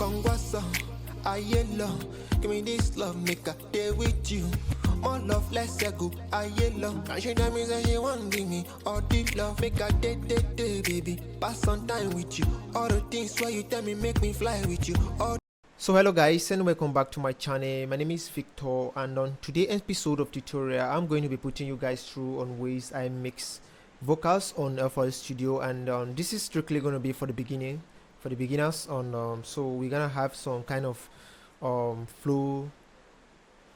Kongwaso, Ayelo, give me this love, make a day with you. More love, less go, Ayelo. And she tell me that she want give me all the love, make a day, baby. Pass some time with you. All the things where you tell me make me fly with you. So hello guys and welcome back to my channel. My name is Victor, and on today's episode of tutorial I'm going to be putting you guys through on ways I mix vocals on FL Studio, and this is strictly going to be for the beginners. So we're gonna have some kind of flow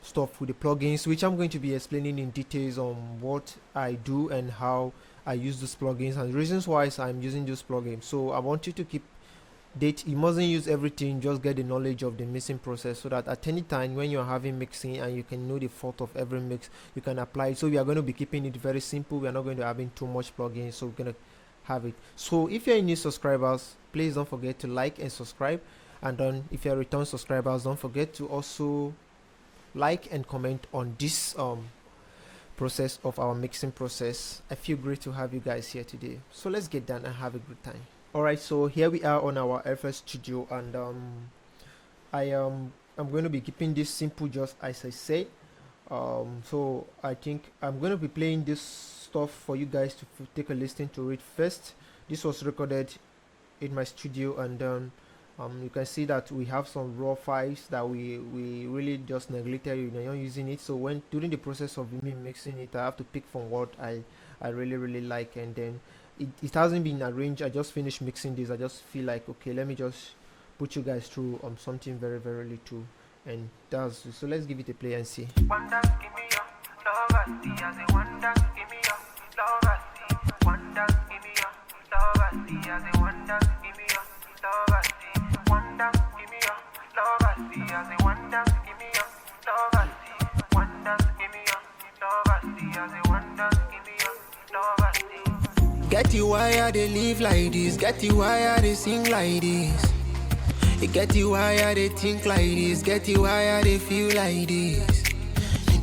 stuff with the plugins, which I'm going to be explaining in details on what I do and how I use those plugins and reasons why I'm using those plugins. So I want you to keep date. You mustn't use everything, just get the knowledge of the mixing process, so that at any time when you're having mixing and you can know the fault of every mix, you can apply it. So we are going to be keeping it very simple. We are not going to having too much plugins, so we're going to have it. So if you're new subscribers, please don't forget to like and subscribe, and then if you're return subscribers, don't forget to also like and comment on this process of our mixing process. I feel great to have you guys here today, so let's get done and have a good time. Alright, so here we are on our FL Studio, and I'm going to be keeping this simple, just as I said. So I think I'm going to be playing this stuff for you guys to take a listen to it first. This was recorded in my studio, and you can see that we have some raw files that we really just neglected, not using it. So when during the process of me mixing it, I have to pick from what I really like, and then it hasn't been arranged. I just finished mixing this. I just feel like, okay, let me just put you guys through something very little, and that's so. Let's give it a play and see. Get you why I they live like this, get you why I they sing like this. You get you why I they think like this, get you why I they feel like this.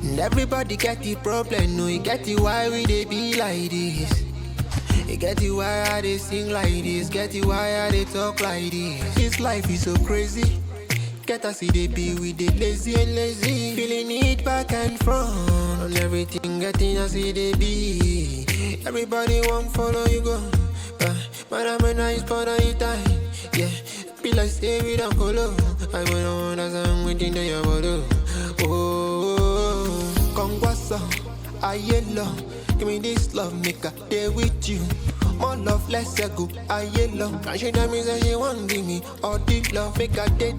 And everybody get the problem, no, you get you why we they be like this. You get you why I they sing like this, get you why I they talk like this. This life is so crazy. Get us see they be with the lazy and lazy, feeling it back and front on everything, getting us see they be. Everybody won't follow you go, but I'm a nice part of your time. Yeah, be like stay with a color. I'm on as I'm waiting to your bottle. Oh, Kongwaso, Ayelo, give me this love, make a day with you. More love, less go, Ayelo. And she tell me that she want give me all the love, make a day,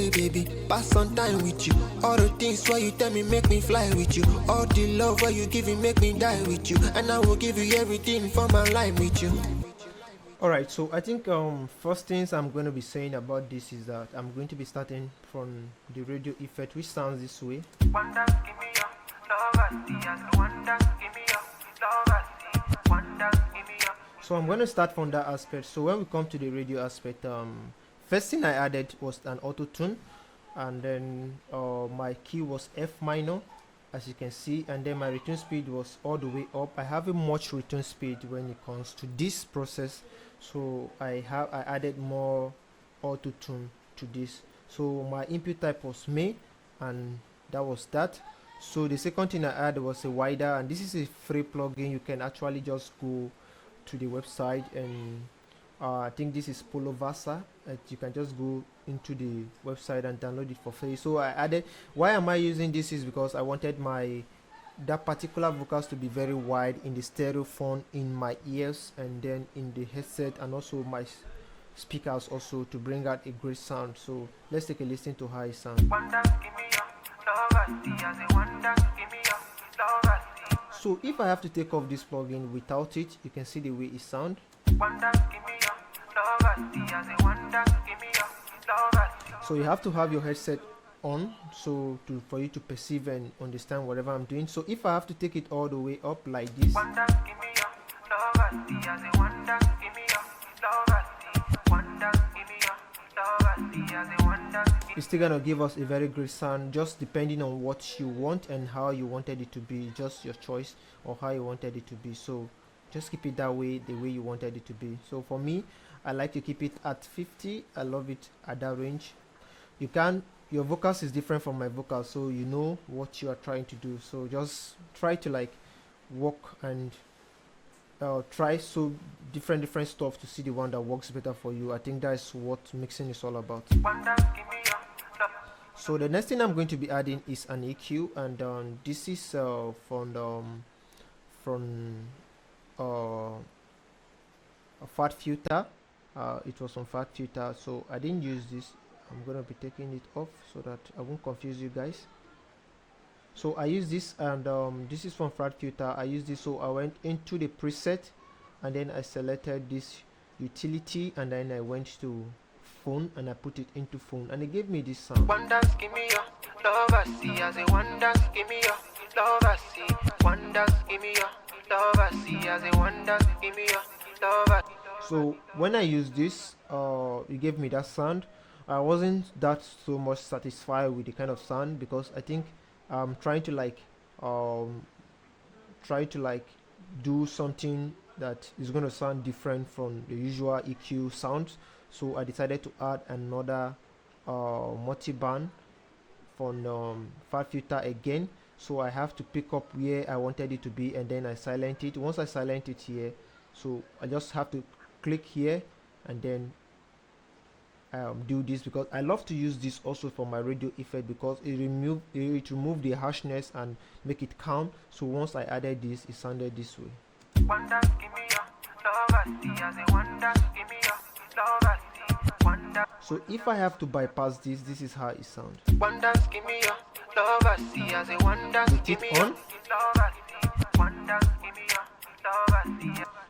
baby. Pass some time with you. All the things why you tell me make me fly with you. All the love why you give me make me die with you. And I will give you everything for my life with you. Alright, so I think first things I'm going to be saying about this is that I'm going to be starting from the radio effect, which sounds this way. So I'm going to start from that aspect. So when we come to the radio aspect, first thing I added was an auto tune, and then my key was F minor, as you can see, and then my return speed was all the way up. I have a much return speed when it comes to this process, so I added more auto tune to this. So my input type was May, and that was that. So the second thing I added was a wider, and this is a free plugin. You can actually just go to the website, and I think this is Polo Vasa. You can just go into the website and download it for free. So I added, why am I using this is because I wanted that particular vocals to be very wide in the stereophone in my ears, and then in the headset, and also my speakers also, to bring out a great sound. So let's take a listen to how it sounds. So if I have to take off this plugin without it, you can see the way it sounds. So you have to have your headset on, so for you to perceive and understand whatever I'm doing. So if I have to take it all the way up like this, it's still gonna give us a very great sound, just depending on what you want and how you wanted it to be, just your choice or how you wanted it to be. So just keep it that way, the way you wanted it to be. So for me, I like to keep it at 50. I love it at that range. you can, your vocals is different from my vocals, so you know what you are trying to do. So just try to like work and try so different stuff to see the one that works better for you. I think that's what mixing is all about. So the next thing I'm going to be adding is an EQ, and this is from a fat filter. It was on fat filter, so I didn't use this. I'm gonna be taking it off so that I won't confuse you guys. So I use this, and this is from fat filter. I use this, so I went into the preset and then I selected this utility, and then I went to phone and I put it into phone, and it gave me this sound. One dance, give me your love, I see. I say one dance, give me your love, I see. One dance, give me your love, I see. I say one dance, give me your love, I see. So when I use this, it gave me that sound. I wasn't that so much satisfied with the kind of sound, because I think I'm trying to like do something that is going to sound different from the usual EQ sounds. So I decided to add another multi-band from fat filter again. So I have to pick up where I wanted it to be, and then I silent it. Once I silent it here, so I just have to click here and then do this, because I love to use this also for my radio effect, because it remove the harshness and make it calm. So once I added this, it sounded this way. So if I have to bypass this, this is how it sounds. With it on,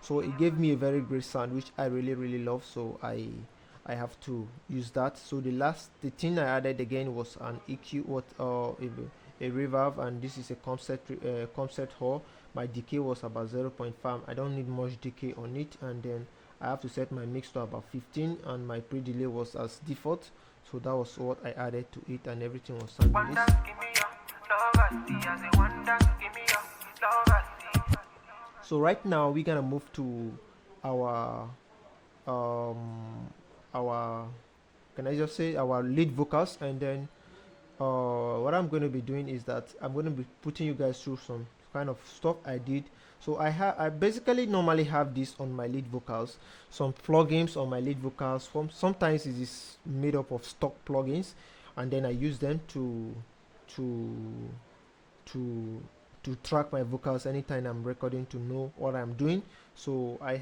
so it gave me a very great sound, which I really love. So I have to use that. So the thing I added again was an EQ, a reverb, and this is a concept hall. My decay was about 0.5. I don't need much decay on it, and then I have to set my mix to about 15, and my pre-delay was as default. So that was what I added to it, and everything was sounding this. So right now we're gonna move to our can I just say our lead vocals, and then what I'm going to be doing is that I'm going to be putting you guys through some kind of stuff I did. So I basically normally have this on my lead vocals, some plugins on my lead vocals. Sometimes it is made up of stock plugins, and then I use them to track my vocals anytime I'm recording, to know what I'm doing. So I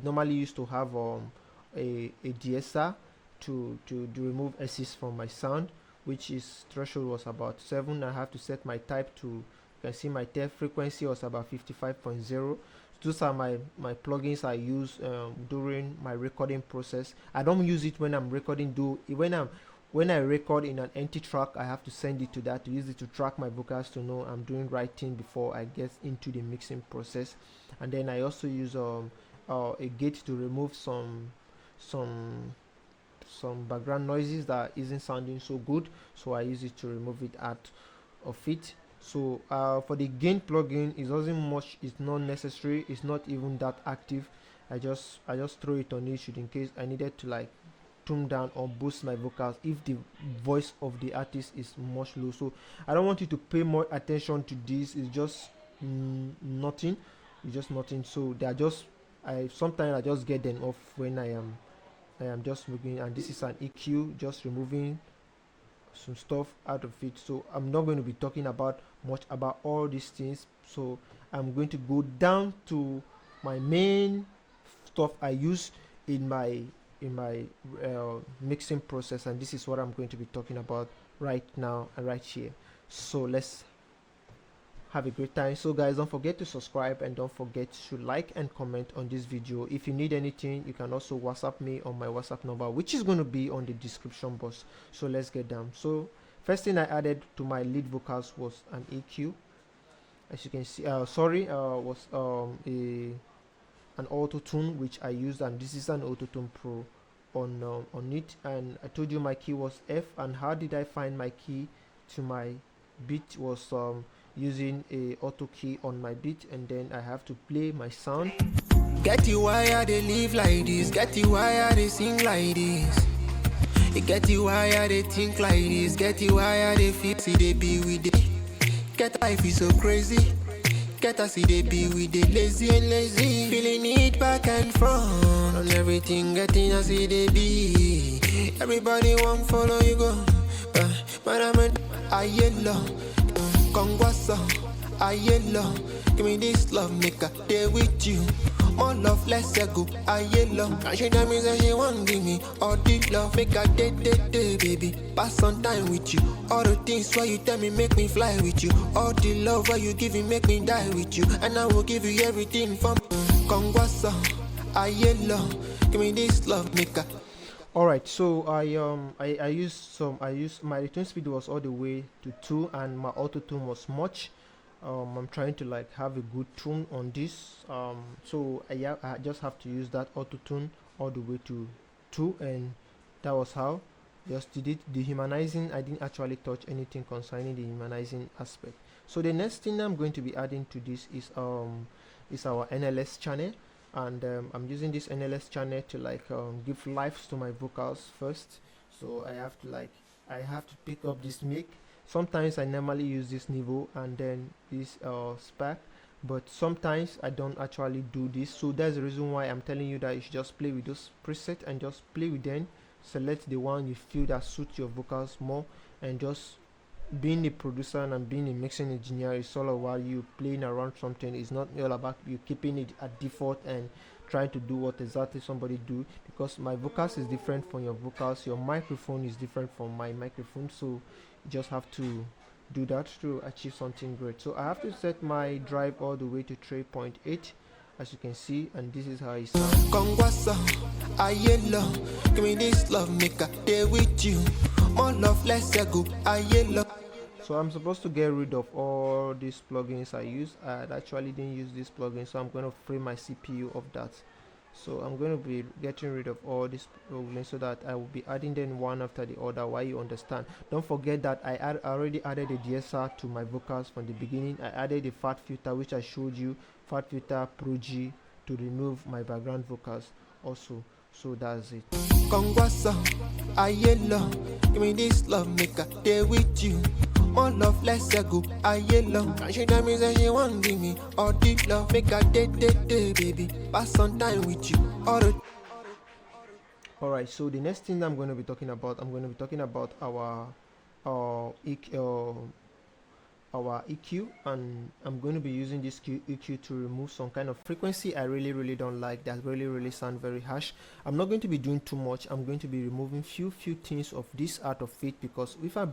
normally used to have a DSR to remove S's from my sound, which is threshold was about 7. I have to set my type to, you can see my tape frequency was about 55.0. Those are my plugins I use during my recording process. I don't use it when I'm recording. When I record in an empty track, I have to send it to that, to use it to track my vocals, to know I'm doing right thing before I get into the mixing process. And then I also use a gate to remove some background noises that isn't sounding so good, so I use it to remove it out of it. So for the gain plugin, it doesn't much, it's not necessary, it's not even that active. I just throw it on YouTube in case I needed to like tone down or boost my vocals if the voice of the artist is much low. So I don't want you to pay more attention to this. It's just nothing. It's just nothing. So they are just, sometimes I just get them off when I am just moving. And this is an EQ, just removing some stuff out of it. So I'm not going to be talking much about all these things. So I'm going to go down to my main stuff I use in my mixing process, and this is what I'm going to be talking about right now and right here. So let's have a great time. So guys, don't forget to subscribe, and don't forget to like and comment on this video. If you need anything, you can also WhatsApp me on my WhatsApp number, which is going to be on the description box. So let's get down. So first thing I added to my lead vocals was an EQ, as you can see. Was an auto tune, which I used, and this is an auto tune pro on it. And I told you my key was F. And how did I find my key to my beat? Was using a auto key on my beat, and then I have to play my sound. Get you why I they live like this, get you why I they sing like this. It get you why I they think like this, get you why I they feel, see they be with it. Get life is so crazy. Get us see they be with the lazy and lazy. Feeling it back and front. On everything getting us see they be. Everybody want follow you go. But I'm an I yellow. Kongwasa, I yellow. Give me this love, make a day with you. More love, less go, I yellow. And she tell me that she want give me all the love, make a day, baby. Pass some time with you. All the things why you tell me make me fly with you. All the love why you give me make me die with you. And I will give you everything from Kongwasa, I yellow. Give me this love, make a. All right, so I used my return speed was all the way to 2, and my auto tune was much. I'm trying to like have a good tune on this, so I just have to use that auto tune all the way to 2, and that was how just did it. The humanizing, I didn't actually touch anything concerning the humanizing aspect. So the next thing I'm going to be adding to this is our NLS channel, and I'm using this NLS channel to like give lives to my vocals first. So I have to pick up this mic. Sometimes I normally use this niveau and then this spec, but sometimes I don't actually do this. So that's the reason why I'm telling you that you should just play with those presets and just play with them. Select the one you feel that suits your vocals more, and just being a producer and being a mixing engineer is all about you playing around something. It's not all about you keeping it at default and trying to do what exactly somebody do, because my vocals is different from your vocals, your microphone is different from my microphone, so you just have to do that to achieve something great. So I have to set my drive all the way to 3.8, as you can see, and this is how it sounds. Kongwasa, I yellow. Give me this love, make a day with you. More love, less go, I yellow. So I'm supposed to get rid of all these plugins I use. I actually didn't use this plugin, so I'm going to free my CPU of that. So I'm going to be getting rid of all these plugins so that I will be adding them one after the other. Why, you understand. Don't forget that I already added the DSR to my vocals from the beginning. I added the fat filter, which I showed you, fat filter Pro G, to remove my background vocals also. So that's it. Kongwasa, I yellow. Give me this love, make a day with you. More love, less go, I yellow. And she tell me that she want give me all the love, make a day, baby. Pass some time with you. Alright, so the next thing I'm going to be talking about, our EQ, and I'm going to be using this EQ to remove some kind of frequency I really don't like, that really sound very harsh. I'm not going to be doing too much. I'm going to be removing few things of this out of it, because if I'm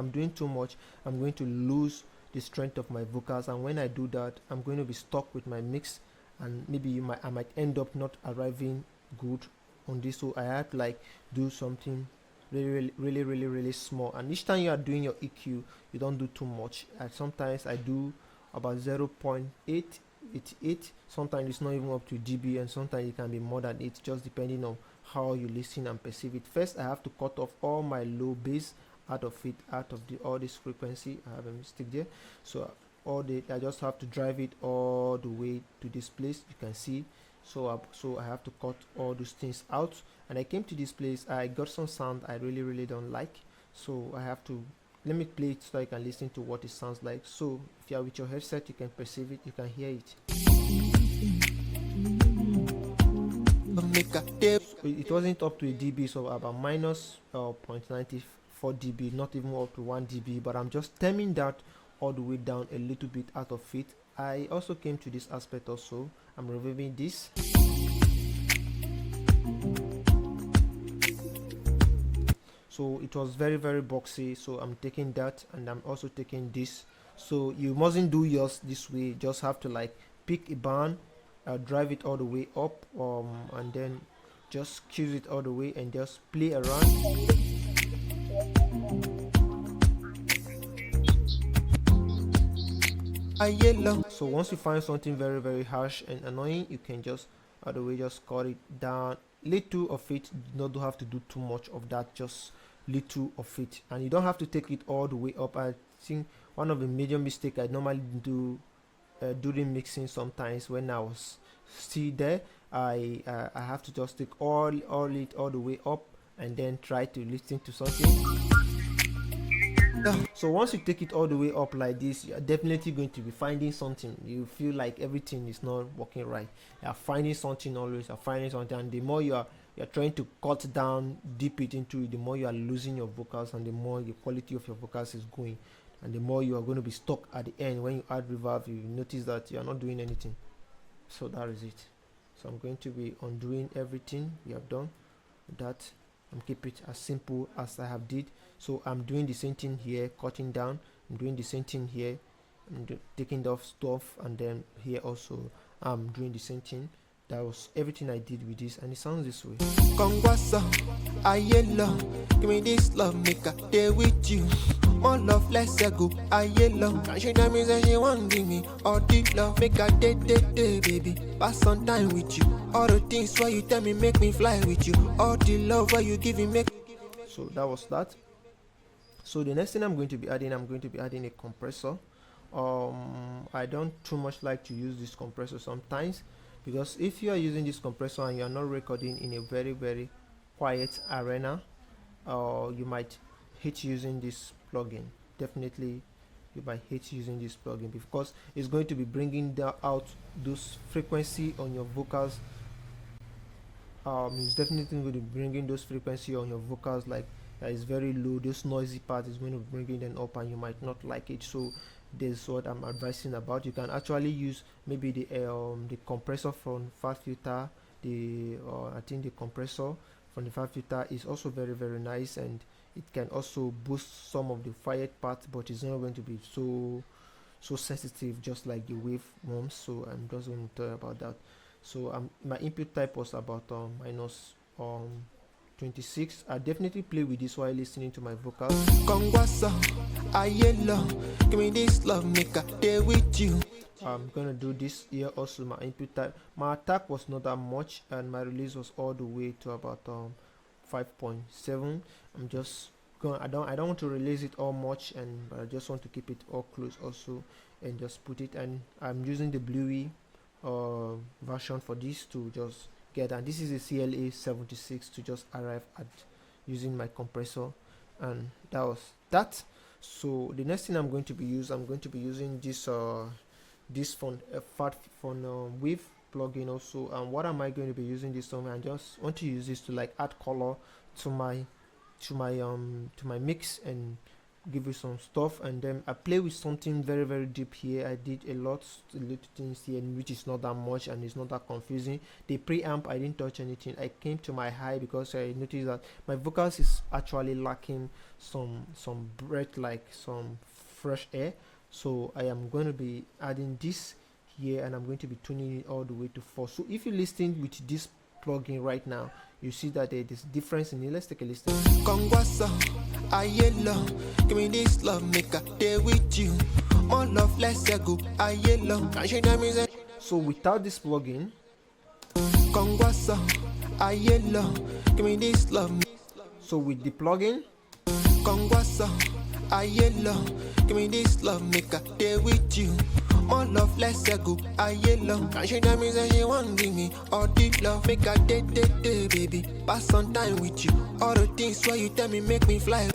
doing too much, I'm going to lose the strength of my vocals, and when I do that, I'm going to be stuck with my mix, and maybe I might end up not arriving good on this. So I have to like do something really small, and each time you are doing your EQ, you don't do too much. Sometimes I do about 0.888, sometimes it's not even up to dB, and sometimes it can be more than it, just depending on how you listen and perceive it. First I have to cut off all my low bass out of all this frequency. I have a mistake there, so I just have to drive it all the way to this place, you can see. So I have to cut all those things out, and I came to this place. I got some sound I really don't like, so I have to let me play it so I can listen to what it sounds like. So if you are with your headset, you can perceive it, you can hear it. So it wasn't up to a dB, so about minus 0.94 dB, not even up to 1 dB, but I'm just stemming that all the way down a little bit out of it. I also came to this aspect also. I'm removing this. So it was very boxy, so I'm taking that, and I'm also taking this. So you mustn't do yours this way. You just have to like pick a band, drive it all the way up, and then just choose it all the way and just play around. So once you find something very harsh and annoying, you can just all the way just cut it down. Little of it, you don't have to do too much of that, just little of it, and you don't have to take it all the way up. I think one of the major mistake I normally do during mixing, sometimes when I was still there, I have to just take all the way up and then try to listen to something. So once you take it all the way up like this, you're definitely going to be finding something. You feel like everything is not working right. You're finding something always. You're finding something, and the more you're trying to cut down, deep it into it, the more you are losing your vocals, and the more the quality of your vocals is going, and the more you are going to be stuck at the end. When you add reverb, you notice that you are not doing anything. So that is it. So I'm going to be undoing everything we have done. That and keep it as simple as I have did. So I'm doing the same thing here, cutting down. I'm doing the same thing here. I'm taking off stuff, and then here also I'm doing the same thing. That was everything I did with this, and it sounds this way. Kongwasa, ayelo, give me this love, make a day with you. More love, less go, ayelo. Can't she tell me that she want give me all the love, make a day, baby. Pass some time with you. All the things why you tell me make me fly with you. All the love why you give me make. So that was that. So the next thing I'm going to be adding a compressor. I don't too much like to use this compressor sometimes, because if you are using this compressor and you are not recording in a very, very quiet arena, you might hate using this plugin. Definitely you might hate using this plugin, because it's going to be bringing out those frequency on your vocals. It's definitely going to be bringing those frequency on your vocals, like that is very low. This noisy part is going to be bringing them up, and you might not like it. So this is what I'm advising about. You can actually use maybe the compressor from Fat Filter. I think the compressor from the Fat Filter is also very, very nice, and it can also boost some of the fired parts, but it's not going to be so sensitive just like the wave ones. So I'm just going to tell you about that. So my input type was about minus 26. I definitely play with this while listening to my vocals. Kongwasa, ayelo, give me this love, make a day with you. I'm gonna do this here also. My input type, my attack was not that much, and my release was all the way to about 5.7. I'm just going. I don't want to release it all much, but I just want to keep it all close also, and just put it. And I'm using the Bluey version for this to just get, and this is a CLA 76 to just arrive at using my compressor, and that was that. So the next thing I'm going to be using this fat phone wave plugin also. And what am I going to be using this on? I just want to use this to like add color to my mix and give you some stuff. And then I play with something very, very deep here. I did a little things here, which is not that much and it's not that confusing. The preamp, I didn't touch anything. I came to my high because I noticed that my vocals is actually lacking some breath, like some fresh air. So I am going to be adding this here, and I'm going to be tuning it all the way to 4. So if you listen with this plugin right now, you see that there is difference in it. Let's take a listen. Kongwasa, ayelo, give me this love, make a day with you. More love, less go, ayelo. Can't she tell me that? So without this plugin, Kongwasa, ayelo, give me this love. So with the plugin, Kongwasa, ayelo, give me this love, make a day with you. More love, less go, ayelo. Can't she tell me that she want give me all the love, make a day, baby. Pass some time with you. All the things why you tell me make me fly.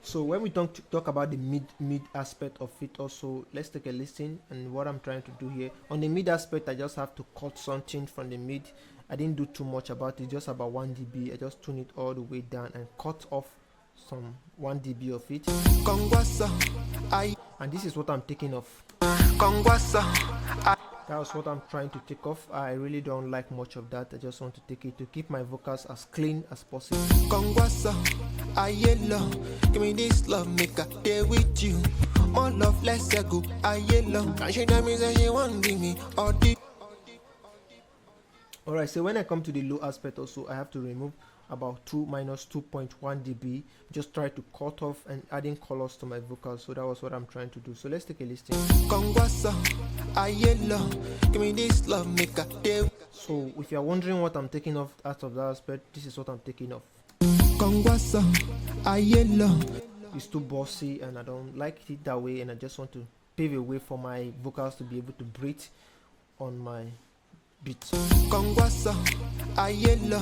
So when we talk about the mid aspect of it also, let's take a listen. And what I'm trying to do here on the mid aspect, I just have to cut something from the mid. I didn't do too much about it, just about 1 dB. I just tune it all the way down and cut off some 1 dB of it. Kongwasa, and this is what I'm taking off. Kongwasa, that was what I'm trying to take off. I really don't like much of that. I just want to take it to keep my vocals as clean as possible. Kongwasa, ayelo, give me this love, make a day with you. More love, less go, ayelo. Can't she tell me that she want give me all the. Alright, so when I come to the low aspect also, I have to remove about minus 2.1 dB. Just try to cut off and adding colors to my vocals. So that was what I'm trying to do. So let's take a listen. Kongwasa, ayelo, give me this love, make a day. So if you're wondering what I'm taking off out of that aspect, this is what I'm taking off. Kongwasa, ayelo. It's too bossy and I don't like it that way, and I just want to pave a way for my vocals to be able to breathe on my beat. Kongwasa, ayelo,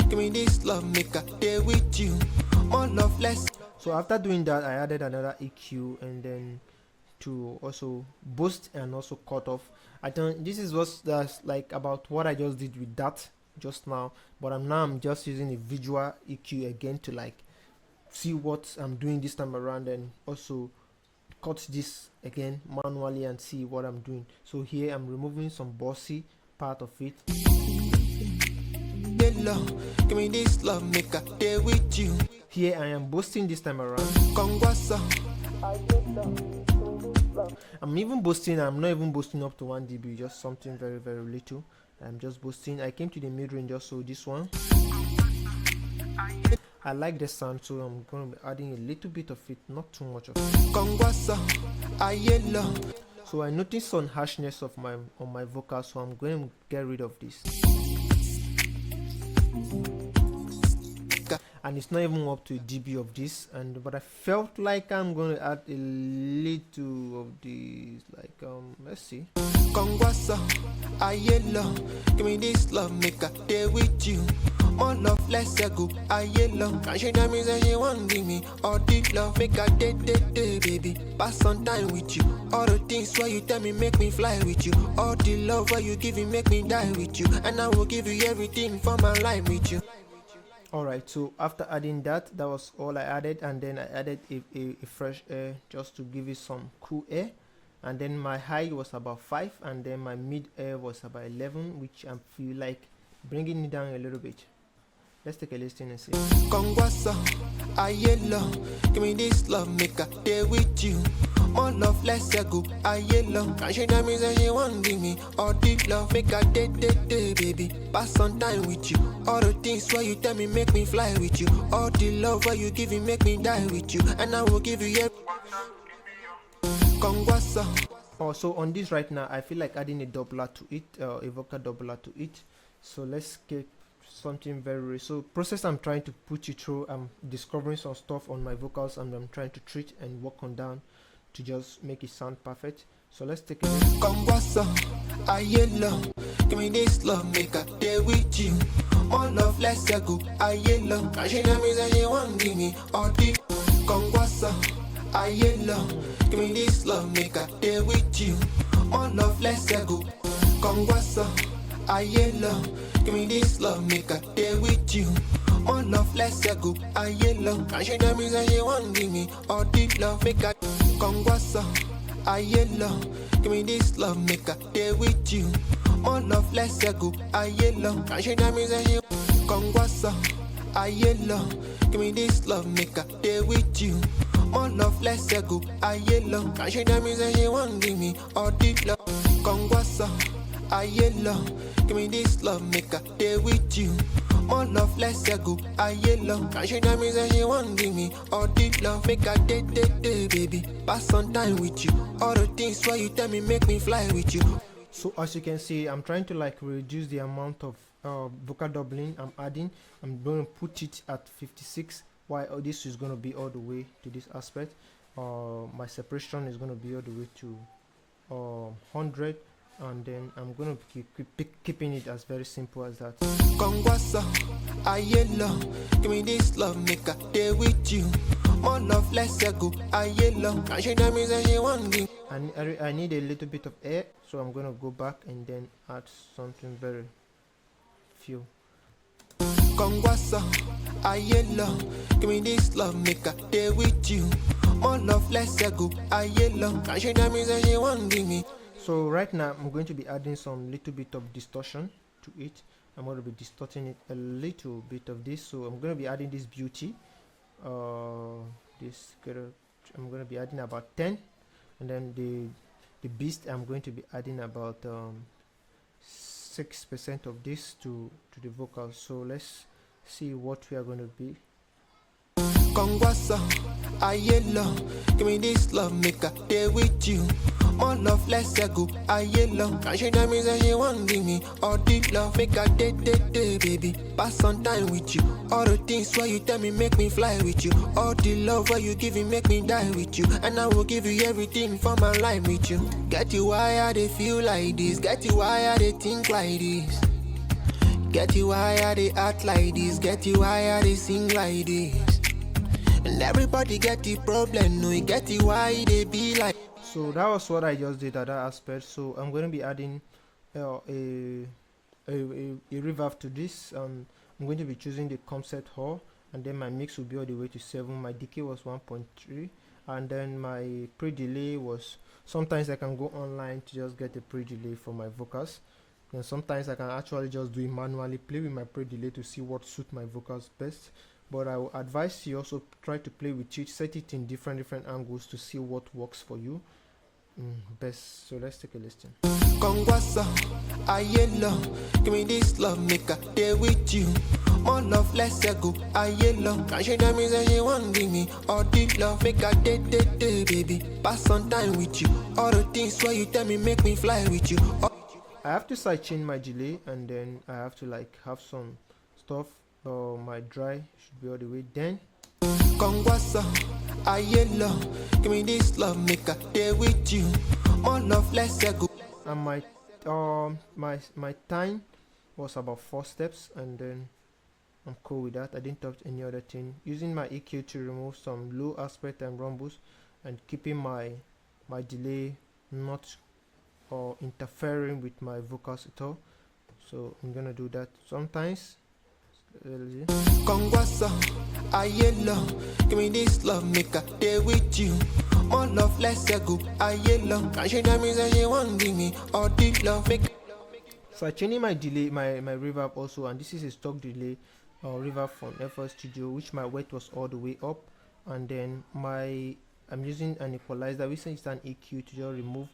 give me this love, make a day with you. More love, less. So after doing that, I added another EQ and then to also boost and also cut off. I think this is what's that's like about what I just did with that just now, but I'm just using a visual EQ again to like see what I'm doing this time around and also cut this again manually and see what I'm doing. So here I'm removing some bossy part of it. Give me this love, make a day with you. Here I am boosting this time around. Kongwasa, I'm even boosting. I'm not even boosting up to 1 dB, just something very very little. I'm just boosting. I came to the mid range also this one. I like the sound, so I'm going to be adding a little bit of it, not too much of it. Kongwasa, ayelo. So I noticed some harshness of on my vocal, so I'm going to get rid of this. And it's not even up to a dB of this, and but I felt like I'm going to add a little of this, like let's see. Kongwasa, ayelo, give me this love, make a day with you. More love, less go, ayelo. Can she tell me that she want give me all the love, make a day, baby. Pass some time with you. All the things why you tell me make me fly with you. All the love why you give me make me die with you. And I will give you everything for my life with you. Alright, so after adding that was all I added, and then I added a fresh air just to give it some cool air. And then my high was about 5, and then my mid air was about 11, which I feel like bringing it down a little bit. Let's take a listen and see. Kongwasa, ayelo, give me this love, make a day with you. More love, less go, ayelo. Can she tell me that she want give me all the love, make a day, baby. Pass some time with you. All the things why you tell me make me fly with you. All the love why you give me make me die with you. And I will give you everything. Kongwasa. Also on this right now, I feel like adding a doubler to it, a vocal doubler to it. So let's get something very so process I'm trying to put you through. I'm discovering some stuff on my vocals, and I'm trying to treat and work on down to just make it sound perfect. So let's take a look. Kongwasa, ayelo, give me this love, make a day with you. More love, less go, ayelo. Can she tell me that she want give me all the Kongwasa, ayelo, give me this love, make a day with you. More love, less go, Kongwasa, ayelo, give me this love, make a day with you. More love, less go, ayelo. Can she tell me that she want give me all the love, make a Kongwasa, ayelo, give me this love, make a day with you. More love, less go, ayelo. Can she tell me that she Kongwasa, ayelo, give me this love, make a day with you. More love, less go, ayelo. Can she tell me that she want give me all the love. Kongwasa, ayelo, give me this love, make a day with you. More love, less go, ayelo. Can she tell me that she want give me all the love, make a day, baby. Pass some time with you. All the things why you tell me make me fly with you. So as you can see, I'm trying to like reduce the amount of vocal doubling I'm adding. I'm going to put it at 56, while this is going to be all the way to this aspect. My separation is going to be all the way to 100, and then I'm going to keeping it as very simple as that. Kongwasa, ayelo, give me this love, make a day with you. More love, less go, ayelo. Can she tell me that she want give? I need a little bit of air, so I'm going to go back and then add something very few. Kongwasa, ayelo, give me this love, make a day with you. More love, less go, ayelo. Can she tell me that she want give me? So right now I'm going to be adding some little bit of distortion to it. I'm going to be distorting it a little bit of this. So I'm going to be adding this beauty. I'm going to be adding about 10, and then the beast I'm going to be adding about 6% of this to the vocals. So let's see what we are going to be. Kongwasa, ayelo, give me this love, make a day with you. More love, less go. I yellow. Can she tell me that she want give me all the love? Make a day, baby. Pass some time with you. All the things why you tell me make me fly with you. All the love why you give me make me die with you. And I will give you everything for my life with you. Get you why I they feel like this. Get you why I they think like this. Get you why I they act like this. Get you why I they sing like this. And everybody get the problem. No, you get you why they be like. So that was what I just did at that aspect. So I'm going to be adding a reverb to this. I'm going to be choosing the concept hall, and then my mix will be all the way to 7. My decay was 1.3, and then my pre-delay was, sometimes I can go online to just get a pre-delay for my vocals, and sometimes I can actually just do it manually, play with my pre-delay to see what suits my vocals best. But I will advise you also try to play with it, set it in different angles to see what works for you best. So let's take a listen. Kongwasa, I yellow. Give me this love, make a day with you. More love, less go. I yellow. Can she tell me that she want give me all the love? Make a day, baby. Pass some time with you. All the things why you tell me make me fly with you. I have to sidechain my delay, and then I have to like have some stuff. My dry should be all the way. Then Kongwasa, I yellow. Give me this love, make a day with you. More love, less go. And my time was about 4 steps, and then I'm cool with that. I didn't touch any other thing. Using my EQ to remove some low aspect and rumbles, and keeping my delay not interfering with my vocals at all. So I'm gonna do that sometimes. Kongwasa, I yellow. Give me this love, make a day with you. More love, less go. I yellow. Can she tell me that she want give me all the love? So I changing my delay, my reverb also, and this is a stock delay reverb from FL Studio, which my weight was all the way up, and then I'm using an equalizer, which is an EQ to just remove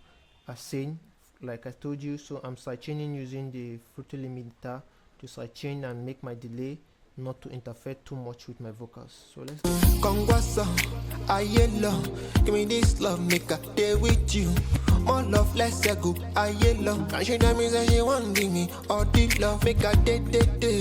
a scene, like I told you. So I'm sidechaining using the Fruity limiter to sidechain and make my delay not to interfere too much with my vocals. So let's go. Kongwasa, I yellow. Give me this love, make a day with you. More love, less go. I yellow. Can she tell me that she want give me all the love? Make a day,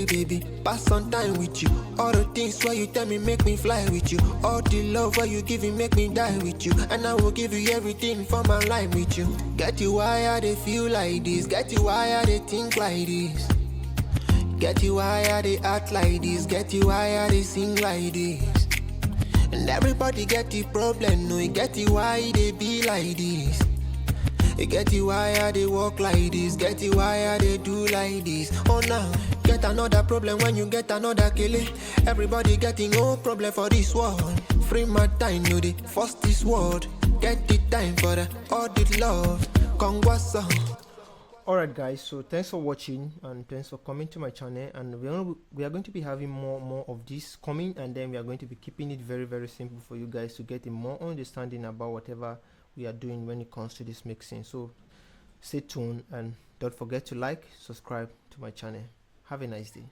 baby. Pass some time with you. All the things why you tell me make me fly with you. All the love why you give me make me die with you. And I will give you everything for my life with you. Get you why I they feel like this. Get you why I they think like this. Get you why I they act like this. Get you why I they sing like this. And everybody get the problem. No, you get you why they be like this. You get you why I they walk like this. Get you why I they do like this. Oh now, get another problem when you get another killing. Everybody getting no problem for this world. Free my time, no they force this world. Get the time for the all the love. Kongwasa. Alright guys, so thanks for watching, and thanks for coming to my channel, and we are going to be having more of this coming, and then we are going to be keeping it very simple for you guys to get a more understanding about whatever we are doing when it comes to this mixing. So stay tuned, and don't forget to like, subscribe to my channel. Have a nice day.